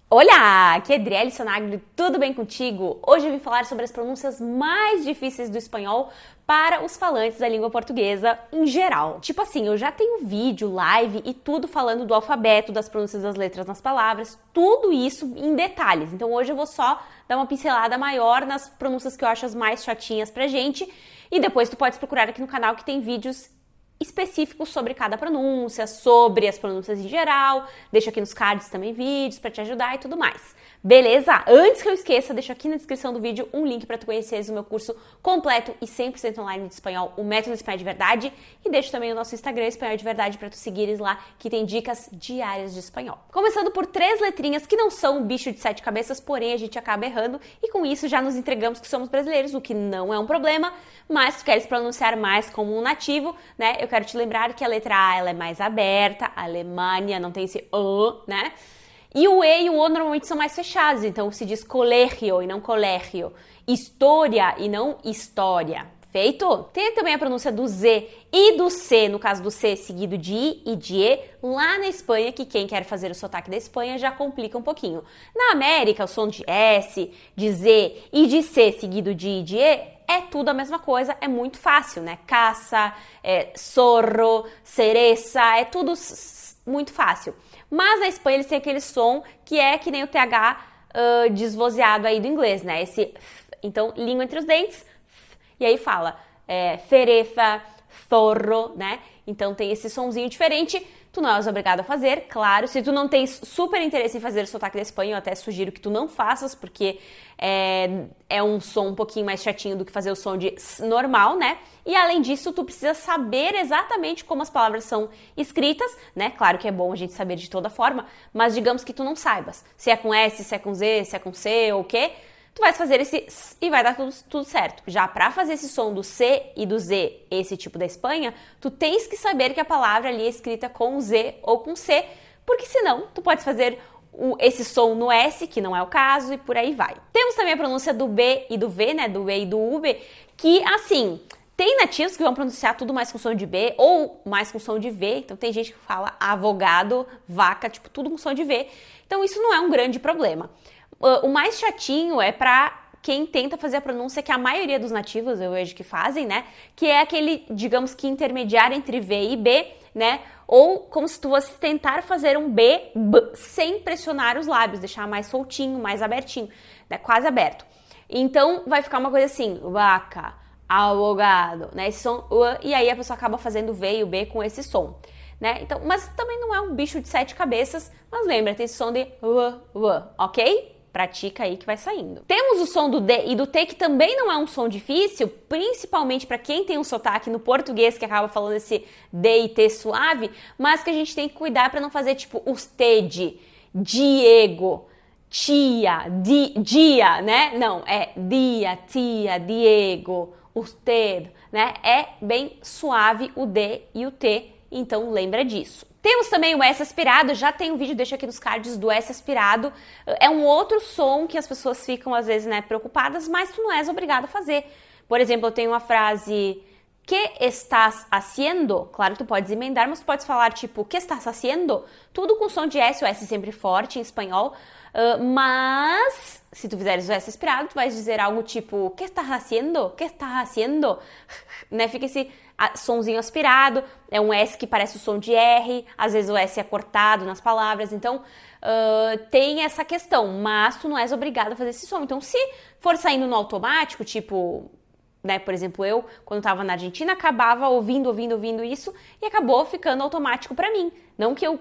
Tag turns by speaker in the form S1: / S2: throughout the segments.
S1: Olá, aqui é Adriele Sonagli, tudo bem contigo? Hoje eu vim falar sobre as pronúncias mais difíceis do espanhol para os falantes da língua portuguesa em geral. Tipo assim, eu já tenho vídeo, live e tudo falando do alfabeto, das pronúncias das letras nas palavras, tudo isso em detalhes. Então hoje eu vou só dar uma pincelada maior nas pronúncias que eu acho as mais chatinhas pra gente e depois tu pode procurar aqui no canal que tem vídeos específicos sobre cada pronúncia, sobre as pronúncias em geral, deixo aqui nos cards também vídeos para te ajudar e tudo mais. Beleza? Antes que eu esqueça, deixo aqui na descrição do vídeo um link para tu conheceres o meu curso completo e 100% online de espanhol, o Método Espanhol de Verdade, e deixo também o nosso Instagram Espanhol de Verdade para tu seguires lá, que tem dicas diárias de espanhol. Começando por 3 letrinhas que não são um bicho de 7 cabeças, porém a gente acaba errando e com isso já nos entregamos que somos brasileiros, o que não é um problema, mas se tu queres pronunciar mais como um nativo, né? Eu quero te lembrar que a letra A ela é mais aberta, a Alemanha não tem esse né? E o E e o O normalmente são mais fechados, então se diz colegio e não colégio, história e não história. Feito? Tem também a pronúncia do Z e do C, no caso do C seguido de I e de E, lá na Espanha, que quem quer fazer o sotaque da Espanha já complica um pouquinho. Na América, o som de S, de Z e de C seguido de I e de E é tudo a mesma coisa, é muito fácil, né? Caça, zorro, cereza, é tudo muito fácil. Mas na Espanha eles têm aquele som que é que nem o TH desvozeado aí do inglês, né? Então, língua entre os dentes, e aí fala ferefa, zorro, né? Então tem esse sonzinho diferente. Tu não és obrigado a fazer, claro. Se tu não tens super interesse em fazer o sotaque da Espanha, eu até sugiro que tu não faças, porque é um som um pouquinho mais chatinho do que fazer o som de S normal, né? E além disso, tu precisa saber exatamente como as palavras são escritas, né? Claro que é bom a gente saber de toda forma, mas digamos que tu não saibas se é com S, se é com Z, se é com C ou o quê. Tu vais fazer esse S e vai dar tudo certo. Já para fazer esse som do C e do Z, esse tipo da Espanha, tu tens que saber que a palavra ali é escrita com Z ou com C, porque senão tu podes fazer esse som no S, que não é o caso, e por aí vai. Temos também a pronúncia do B e do V, né, do E e do UB, que assim, tem nativos que vão pronunciar tudo mais com som de B ou mais com som de V, então tem gente que fala avogado, vaca, tipo tudo com som de V, então isso não é um grande problema. O mais chatinho é para quem tenta fazer a pronúncia que a maioria dos nativos eu vejo que fazem, né? Que é aquele, digamos que intermediário entre V e B, né? Ou como se tu fosse tentar fazer um B sem pressionar os lábios, deixar mais soltinho, mais abertinho, né? Quase aberto. Então vai ficar uma coisa assim, vaca, avogado, né? Esse som, e aí a pessoa acaba fazendo o V e o B com esse som. Né? Então, mas também não é um bicho de 7 cabeças, mas lembra, tem esse som de ok? Pratica aí que vai saindo. Temos o som do D e do T, que também não é um som difícil, principalmente para quem tem um sotaque no português que acaba falando esse D e T suave, mas que a gente tem que cuidar para não fazer tipo os T de Diego, tia, dia, né? Não, é dia, tia, Diego, usted, né? É bem suave o D e o T, então lembra disso. Temos também o S aspirado, já tem um vídeo, deixa aqui nos cards do S aspirado. É um outro som que as pessoas ficam às vezes, né, preocupadas, mas tu não és obrigado a fazer. Por exemplo, eu tenho uma frase, ¿qué estás haciendo? Claro que tu podes emendar, mas tu podes falar tipo, ¿qué estás haciendo? Tudo com som de S, o S sempre forte em espanhol. Mas, se tu fizeres o S aspirado, tu vais dizer algo tipo, ¿qué estás haciendo? ¿Qué estás haciendo? Né? Fica esse sonzinho aspirado, é um S que parece o som de R, às vezes o S é cortado nas palavras, então tem essa questão, mas tu não és obrigado a fazer esse som. Então, se for saindo no automático, tipo, né, por exemplo, eu, quando estava na Argentina, acabava ouvindo isso e acabou ficando automático para mim. Não que eu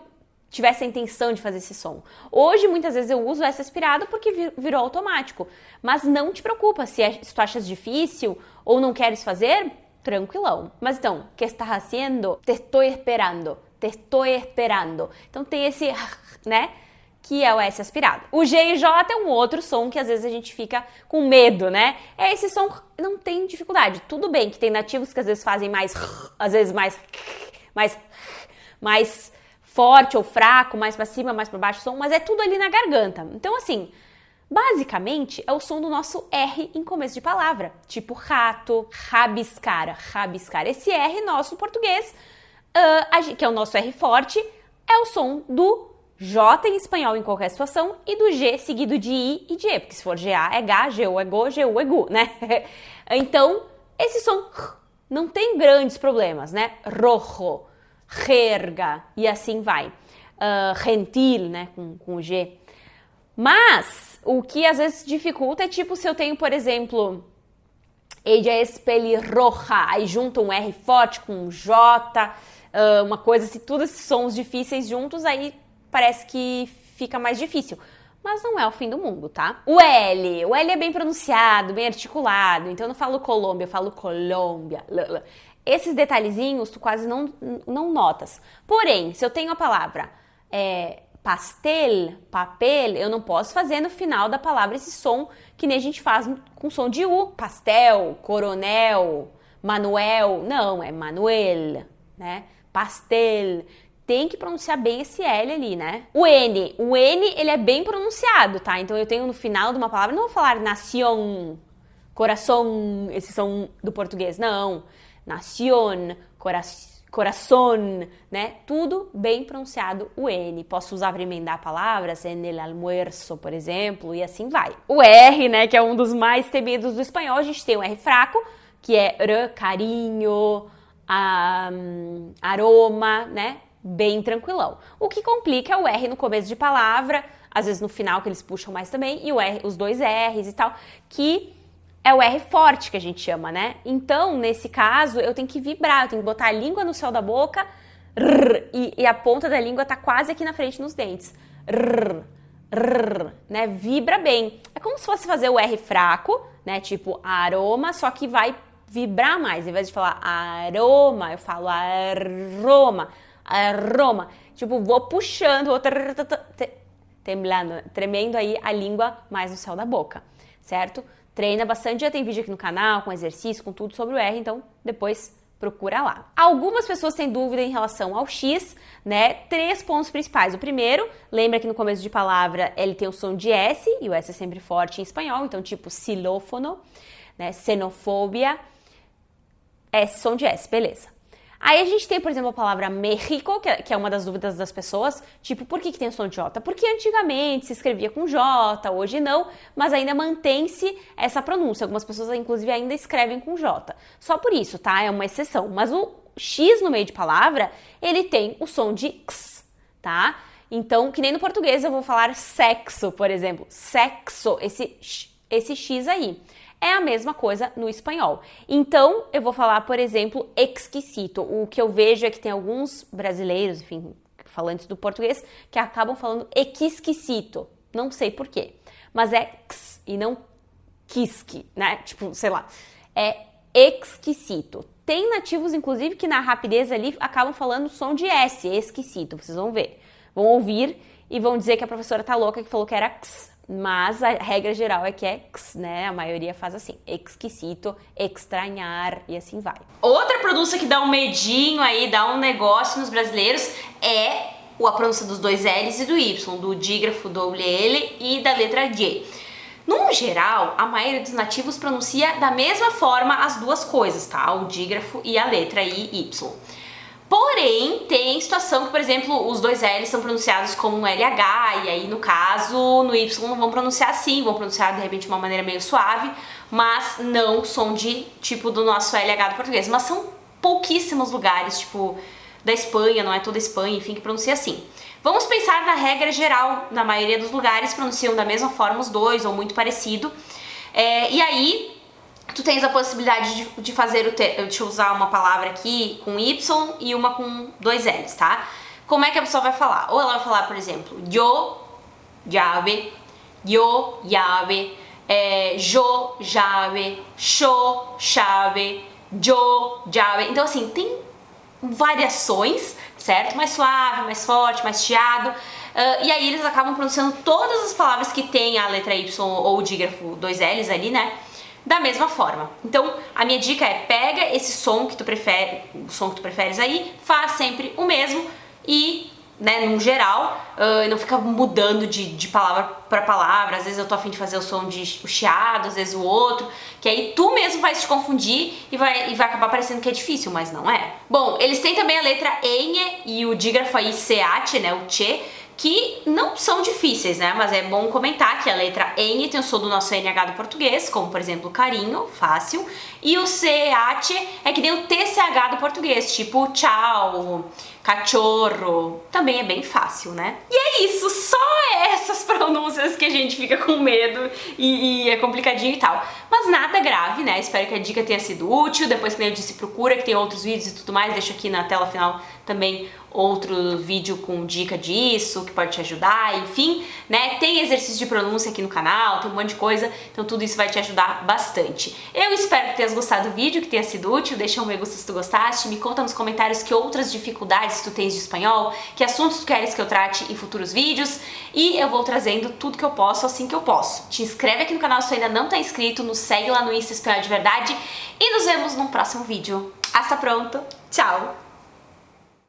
S1: tivesse a intenção de fazer esse som. Hoje, muitas vezes, eu uso essa aspirado porque virou automático. Mas não te preocupa, se tu achas difícil ou não queres fazer, tranquilão. Mas então, ¿qué estás haciendo? Te estoy esperando. Te estoy esperando. Então tem esse, né, que é o S aspirado. O G e J é um outro som que às vezes a gente fica com medo, né? É esse som, não tem dificuldade. Tudo bem que tem nativos que às vezes fazem mais, às vezes mais forte ou fraco, mais pra cima, mais pra baixo o som, mas é tudo ali na garganta. Então assim, basicamente é o som do nosso R em começo de palavra, tipo rato, rabiscar, rabiscar. Esse R nosso português, que é o nosso R forte, é o som do J em espanhol em qualquer situação e do G seguido de I e de E, porque se for GA é GA, GU é GO, GU é GU, né? Então, esse som não tem grandes problemas, né? Rojo, jerga e assim vai. Gentil, né? Com o G. Mas, o que às vezes dificulta é tipo se eu tenho, por exemplo, ella es pelirroja, aí junta um R forte com um J, uma coisa assim, todos esses sons difíceis juntos, aí parece que fica mais difícil. Mas não é o fim do mundo, tá? O L é bem pronunciado, bem articulado, então eu não falo Colômbia, eu falo Colômbia. Esses detalhezinhos tu quase não notas. Porém, se eu tenho a palavra pastel, papel, eu não posso fazer no final da palavra esse som que nem a gente faz com som de U. Pastel, coronel, Manuel, não, é Manuel, né? Pastel. Tem que pronunciar bem esse L ali, né? O N, ele é bem pronunciado, tá? Então eu tenho no final de uma palavra, não vou falar nación, coração, esse som do português, não. Nación, coração, né? Tudo bem pronunciado o N. Posso usar para emendar palavras, en el almuerzo, por exemplo, e assim vai. O R, né, que é um dos mais temidos do espanhol, a gente tem o R fraco, que é r, carinho, aroma, né? Bem tranquilão. O que complica é o R no começo de palavra, às vezes no final que eles puxam mais também, e o R, os dois R's e tal, que é o R forte que a gente chama, né? Então, nesse caso, eu tenho que vibrar, eu tenho que botar a língua no céu da boca, e a ponta da língua tá quase aqui na frente nos dentes. Né? Vibra bem. É como se fosse fazer o R fraco, né? Tipo aroma, só que vai vibrar mais. Em vez de falar aroma, eu falo aroma. Aroma, tipo, vou puxando, vou tremendo aí a língua mais no céu da boca, certo? Treina bastante, já tem vídeo aqui no canal, com exercício, com tudo sobre o R, então depois procura lá. Algumas pessoas têm dúvida em relação ao X, né? 3 pontos principais. O primeiro, lembra que no começo de palavra ele tem o som de S, e o S é sempre forte em espanhol, então tipo xilófono, né? Xenofobia, S, som de S, beleza. Aí a gente tem, por exemplo, a palavra México, que é uma das dúvidas das pessoas, tipo, por que tem o som de J? Porque antigamente se escrevia com J, hoje não, mas ainda mantém-se essa pronúncia. Algumas pessoas, inclusive, ainda escrevem com J. Só por isso, tá? É uma exceção. Mas o X no meio de palavra, ele tem o som de X, tá? Então, que nem no português eu vou falar sexo, por exemplo. Sexo, esse X aí. É a mesma coisa no espanhol. Então, eu vou falar, por exemplo, exquisito. O que eu vejo é que tem alguns brasileiros, enfim, falantes do português, que acabam falando exquisito. Não sei por quê. Mas é x e não quisque, né? Tipo, sei lá. É exquisito. Tem nativos, inclusive, que na rapidez ali acabam falando o som de S, exquisito. Vocês vão ver. Vão ouvir e vão dizer que a professora tá louca que falou que era x. Mas a regra geral é que é x, né? A maioria faz assim, exquisito, extrañar e assim vai. Outra pronúncia que dá um medinho aí, dá um negócio nos brasileiros é a pronúncia dos dois L's e do Y, do dígrafo doble L e da letra J. No geral, a maioria dos nativos pronuncia da mesma forma as duas coisas, tá? O dígrafo e a letra I e Y. Porém, tem situação que, por exemplo, os dois L's são pronunciados como um LH, e aí, no caso, no Y não vão pronunciar assim, vão pronunciar, de repente, de uma maneira meio suave, mas não som de tipo do nosso LH do português. Mas são pouquíssimos lugares, tipo, da Espanha, não é toda a Espanha, enfim, que pronuncia assim. Vamos pensar na regra geral, na maioria dos lugares pronunciam da mesma forma os dois, ou muito parecido. E aí, tu tens a possibilidade de fazer deixa eu usar uma palavra aqui com Y e uma com dois L's, tá? Como é que a pessoa vai falar? Ou ela vai falar, por exemplo, yo, llave, yo, llave, yo, llave, yo, chave, yo, llave. Então, assim, tem variações, certo? Mais suave, mais forte, mais chiado. E aí eles acabam pronunciando todas as palavras que tem a letra Y ou o dígrafo dois L's ali, né? Da mesma forma. Então, a minha dica é pega esse som que tu prefere, o som que tu preferes aí, faz sempre o mesmo e, né, no geral, não fica mudando de palavra para palavra. Às vezes eu tô a fim de fazer o som de o chiado, às vezes o outro, que aí tu mesmo vai te confundir e vai acabar parecendo que é difícil, mas não é. Bom, eles têm também a letra ñ e o dígrafo aí CH, né, o che, que não são difíceis, né? Mas é bom comentar que a letra N tem o som do nosso NH do português, como por exemplo carinho, fácil, e o CH é que nem o TCH do português, tipo tchau, cachorro, também é bem fácil, né? E é isso, só essas pronúncias que a gente fica com medo e é complicadinho e tal. Mas nada grave, né? Espero que a dica tenha sido útil. Depois, como eu disse, procura que tem outros vídeos e tudo mais. Deixo aqui na tela final também outro vídeo com dica disso, que pode te ajudar, enfim, né? Tem exercício de pronúncia aqui no canal, tem um monte de coisa, então tudo isso vai te ajudar bastante. Eu espero que tenhas gostado do vídeo, que tenha sido útil. Deixa um me gusta se tu gostaste, me conta nos comentários que outras dificuldades tu tens de espanhol, que assuntos tu queres que eu trate em futuros vídeos, e eu vou trazendo tudo que eu posso assim que eu posso. Te inscreve aqui no canal se tu ainda não tá inscrito, nos segue lá no Insta Espanhol de Verdade, e nos vemos num próximo vídeo. Hasta pronto, tchau!